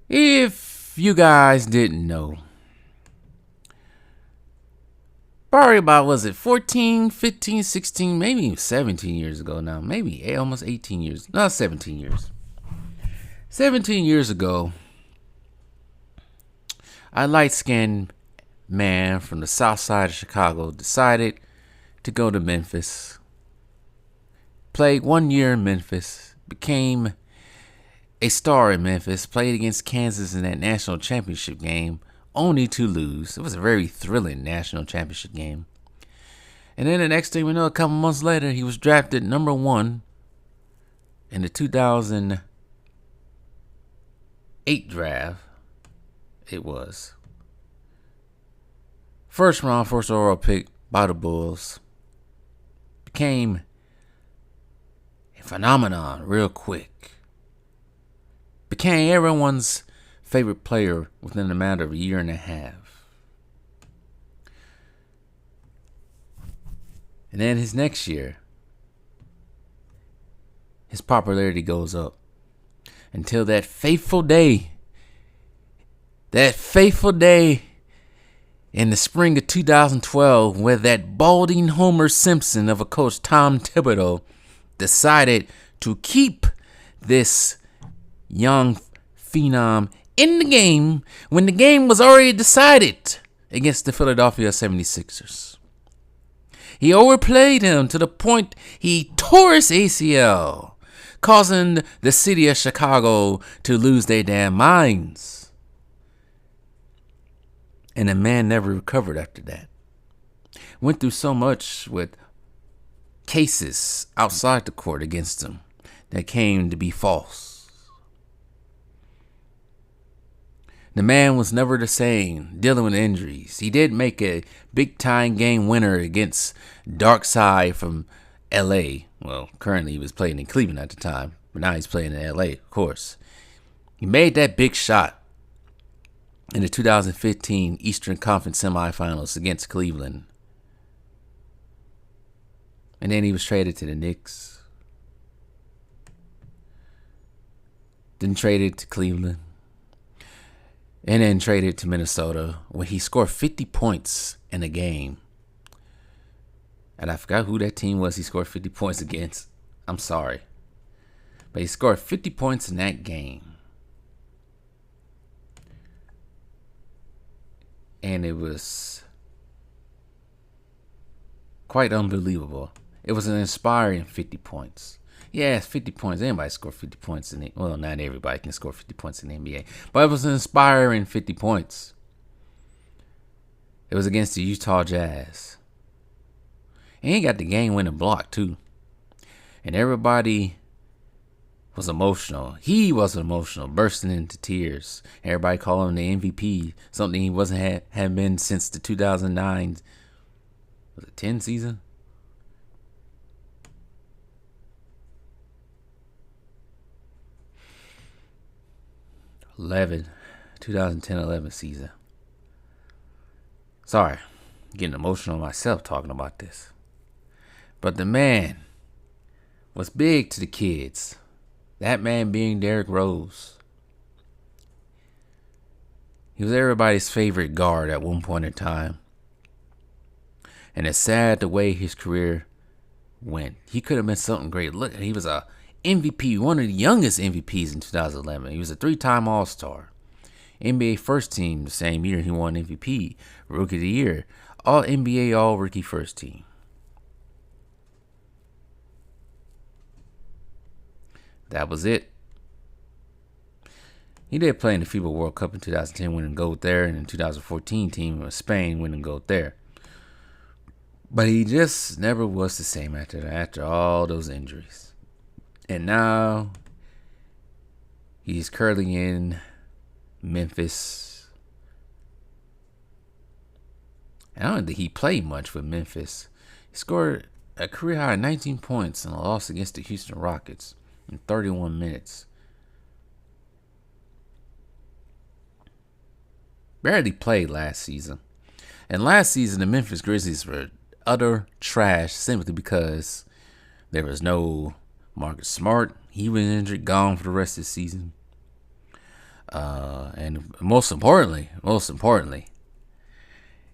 If you guys didn't know, probably about, was it 14, 15, 16, maybe 17 years ago now, maybe almost 18 years, no, 17 years. 17 years ago, a light-skinned man from the south side of Chicago decided to go to Memphis, played 1 year in Memphis, became a star in Memphis, played against Kansas in that national championship game, only to lose. It was a very thrilling national championship game. And then the next thing we know, a couple months later, he was drafted number 1 in the 2008 draft. It was. First round, first overall pick by the Bulls. Became a phenomenon real quick. Became everyone's favorite player within a matter of a year and a half. And then his next year, his popularity goes up until that fateful day in the spring of 2012, where that balding Homer Simpson of a coach, Tom Thibodeau, decided to keep this young phenom in the game when the game was already decided against the Philadelphia 76ers. He overplayed him to the point he tore his ACL, causing the city of Chicago to lose their damn minds. And the man never recovered after that. Went through so much with cases outside the court against him that came to be false. The man was never the same, dealing with injuries. He did make a big-time game winner against Darkside from L.A. Well, currently he was playing in Cleveland at the time, but now he's playing in L.A., of course. He made that big shot in the 2015 Eastern Conference semifinals against Cleveland. And then he was traded to the Knicks. Then traded to Cleveland. And then traded to Minnesota, where he scored 50 points in a game. And I forgot who that team was he scored 50 points against. I'm sorry. But he scored 50 points in that game. And it was quite unbelievable. It was an inspiring 50 points. Yeah, 50 points. Anybody score 50 points in it? Well, not everybody can score 50 points in the NBA. But it was an inspiring 50 points. It was against the Utah Jazz. And he got the game-winning block, too. And everybody was emotional. He was emotional, bursting into tears. Everybody called him the MVP, something he wasn't had been since the 2009, was it 10 season? '11, 2010-11 season. Sorry, getting emotional myself talking about this. But the man was big to the kids. That man being Derrick Rose. He was everybody's favorite guard at one point in time. And it's sad the way his career went. He could have been something great. Look, he was a MVP, one of the youngest MVPs in 2011. He was a 3-time All-Star. NBA first team the same year he won MVP. Rookie of the Year. All NBA, all rookie first team. That was it. He did play in the FIBA World Cup in 2010, winning gold there, and in the 2014 team of Spain, winning gold there. But he just never was the same after all those injuries. And now he's currently in Memphis. And I don't think he played much for Memphis. He scored a career high 19 points in a loss against the Houston Rockets in 31 minutes. Barely played last season. And last season, the Memphis Grizzlies were utter trash simply because there was no Marcus Smart. He was injured, gone for the rest of the season. And most importantly,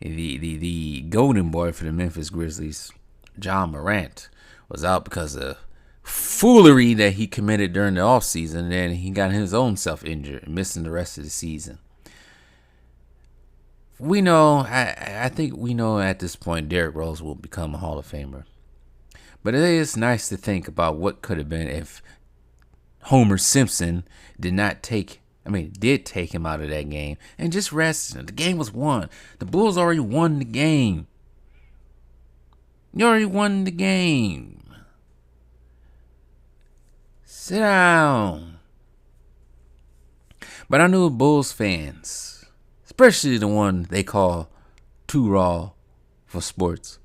the golden boy for the Memphis Grizzlies, John Morant, was out because of foolery that he committed during the offseason, and then he got his own self injured, missing the rest of the season. We know, I think we know at this point Derrick Rose will become a Hall of Famer. But it is nice to think about what could have been if Homer Simpson did take him out of that game and just rested him. The game was won. The Bulls already won the game. You already won the game. Sit down. But I knew Bulls fans, especially the one they call too raw for sports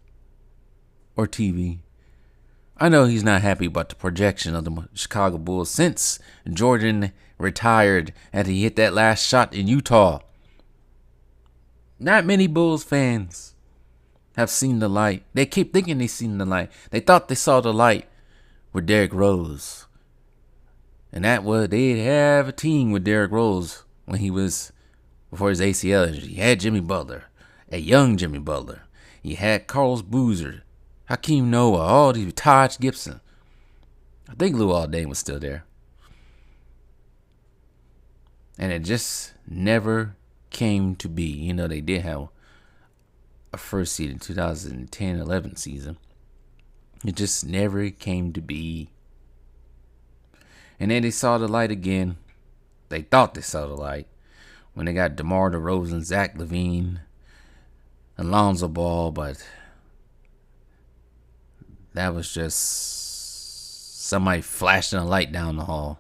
or TV. I know he's not happy about the projection of the Chicago Bulls since Jordan retired and he hit that last shot in Utah. Not many Bulls fans have seen the light. They keep thinking they've seen the light. They thought they saw the light with Derrick Rose. And that was, they'd have a team with Derrick Rose when he was, before his ACL injury. He had Jimmy Butler, a young Jimmy Butler. He had Carlos Boozer, Hakeem Noah, all these, Taj Gibson. I think Lou Aldane was still there. And it just never came to be. You know, they did have a first seed in 2010-11 season. It just never came to be. And then they saw the light again. They thought they saw the light when they got DeMar DeRozan, Zach LaVine, Alonzo Ball, but that was just somebody flashing a light down the hall.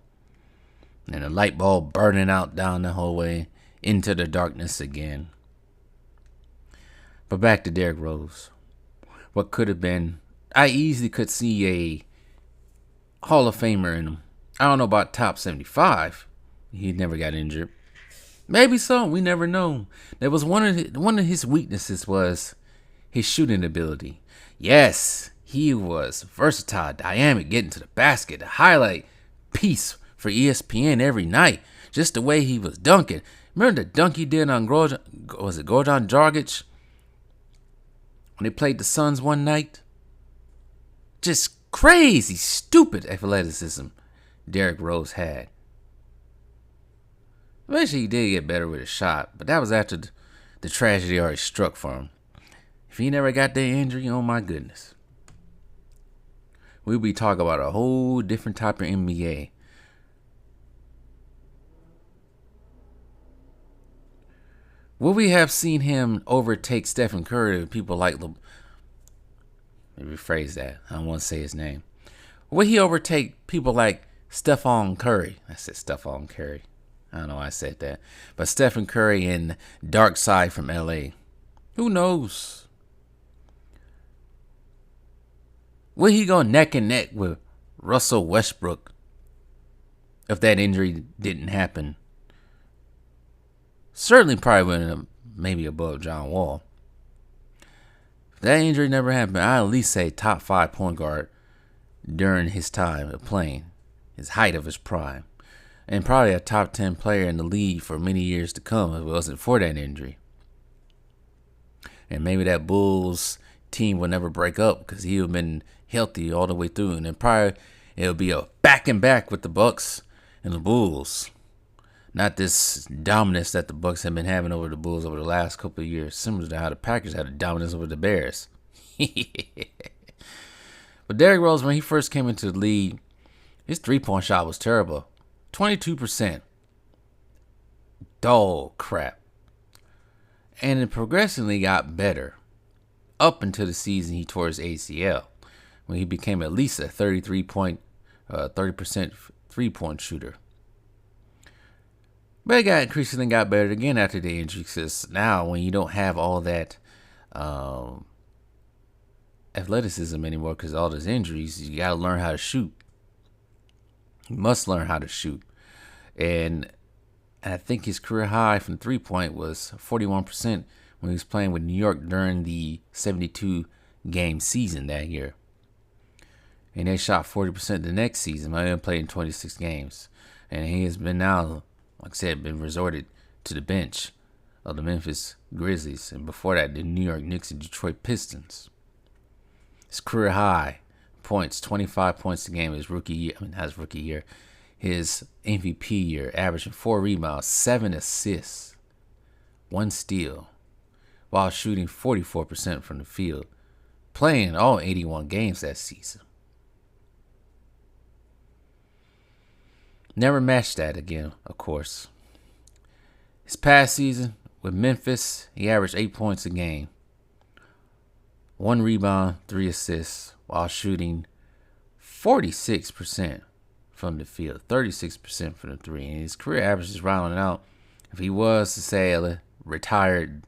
And a light bulb burning out down the hallway into the darkness again. But back to Derrick Rose. What could have been, I easily could see a Hall of Famer in him. I don't know about top 75. He never got injured. Maybe so. We never know. There was one of his weaknesses was his shooting ability. Yes, he was versatile, dynamic, getting to the basket, the highlight piece for ESPN every night. Just the way he was dunking. Remember the dunk he did on Goran Dragic when they played the Suns one night? Just crazy, stupid athleticism Derrick Rose had. Eventually he did get better with his shot, but that was after the tragedy already struck for him. If he never got that injury, oh my goodness. We'll be talking about a whole different type of NBA. Would we have seen him overtake Stephen Curry? People like let me rephrase that. I don't want to say his name. Would he overtake people like Stephon Curry? I said Stephon Curry. I don't know why I said that. But Stephen Curry and Dark Side from LA. Who knows? Would he go neck and neck with Russell Westbrook if that injury didn't happen? Certainly probably wouldn't, maybe above John Wall. If that injury never happened, I'd at least say top 5 point guard during his time of playing, his height of his prime. And probably a top 10 player in the league for many years to come if it wasn't for that injury. And maybe that Bulls team will never break up because he would have been healthy all the way through. And then probably it'll be a back and back with the Bucks and the Bulls. Not this dominance that the Bucks have been having over the Bulls over the last couple of years, similar to how the Packers had a dominance over the Bears. But Derrick Rose, when he first came into the league, his three-point shot was terrible. 22%. Dull crap. And it progressively got better up until the season he tore his ACL, when he became at least a 30% three-point shooter. But it got increasingly got better again after the injury, because now when you don't have all that athleticism anymore because of all those injuries, you got to learn how to shoot. You must learn how to shoot. And I think his career high from three-point was 41% when he was playing with New York during the 72-game season that year. And they shot 40% the next season. I played in 26 games. And he has been now, like I said, been resorted to the bench of the Memphis Grizzlies, and before that, the New York Knicks and Detroit Pistons. His career high points, 25 points a game his rookie year. His MVP year, averaging 4 rebounds, 7 assists, 1 steal, while shooting 44% from the field, playing all 81 games that season. Never matched that again, of course. His past season with Memphis, he averaged 8 points a game, 1 rebound, 3 assists, while shooting 46% from the field, 36% from the three. And his career average is rounding out. If he was to say retired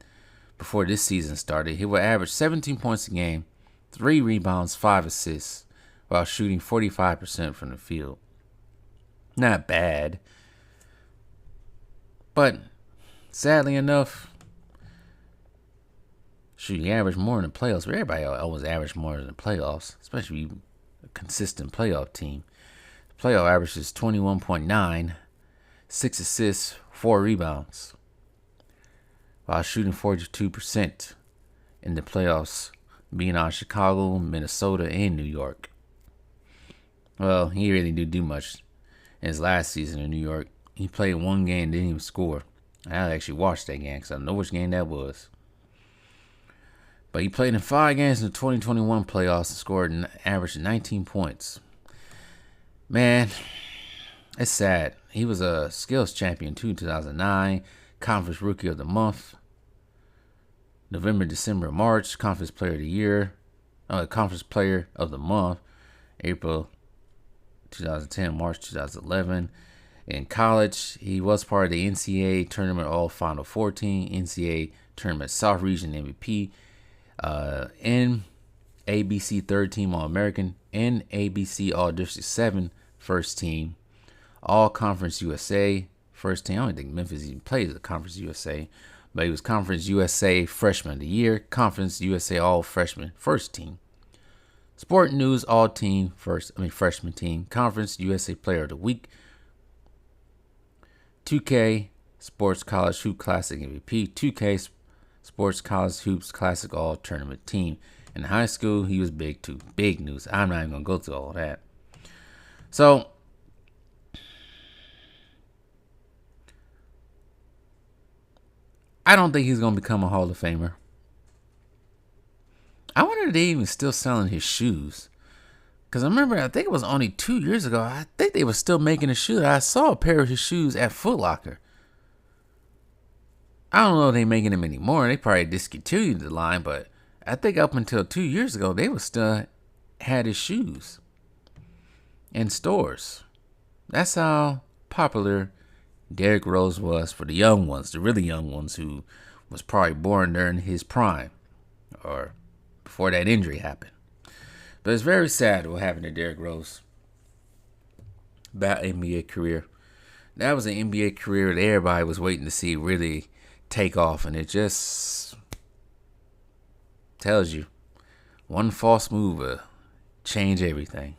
before this season started, he would average 17 points a game, 3 rebounds, 5 assists, while shooting 45% from the field. Not bad. But sadly enough, he averaged more in the playoffs. But everybody always averaged more in the playoffs, especially a consistent playoff team. The playoff average is 21.9, 6 assists, 4 rebounds, while shooting 42% in the playoffs, being on Chicago, Minnesota, and New York. Well, he really didn't do much in his last season in New York. He played 1 game, didn't even score. I actually watched that game because I know which game that was. But he played in 5 games in the 2021 playoffs and scored an average of 19 points. Man, it's sad. He was a skills champion too in 2009, Conference Rookie of the Month, November, December, March, Conference Player of the Year, Conference Player of the Month, April 2010, March 2011. In college, he was part of the NCAA Tournament All Final 14, NCAA Tournament South Region MVP, ABC Third Team All-American, and ABC All-District 7 First Team, All Conference USA First Team. I don't think Memphis even plays the Conference USA, but he was Conference USA Freshman of the Year, Conference USA All Freshman First Team, Sport News All Team Freshman Team, Conference USA Player of the Week, 2K Sports College Hoop Classic MVP, 2K Sports College Hoops Classic All Tournament Team. In high school, he was big too. Big news. I'm not even going to go through all that. So, I don't think he's going to become a Hall of Famer. I wonder if they even still selling his shoes. Because I think it was only 2 years ago, I think they were still making a shoe. I saw a pair of his shoes at Foot Locker. I don't know if they're making them anymore. They probably discontinued the line, but I think up until 2 years ago, they were still had his shoes in stores. That's how popular Derrick Rose was for the young ones, the really young ones who was probably born during his prime or before that injury happened. But it's very sad what happened to Derrick Rose. About NBA career. That was an NBA career that everybody was waiting to see really take off, and it just tells you one false move will change everything.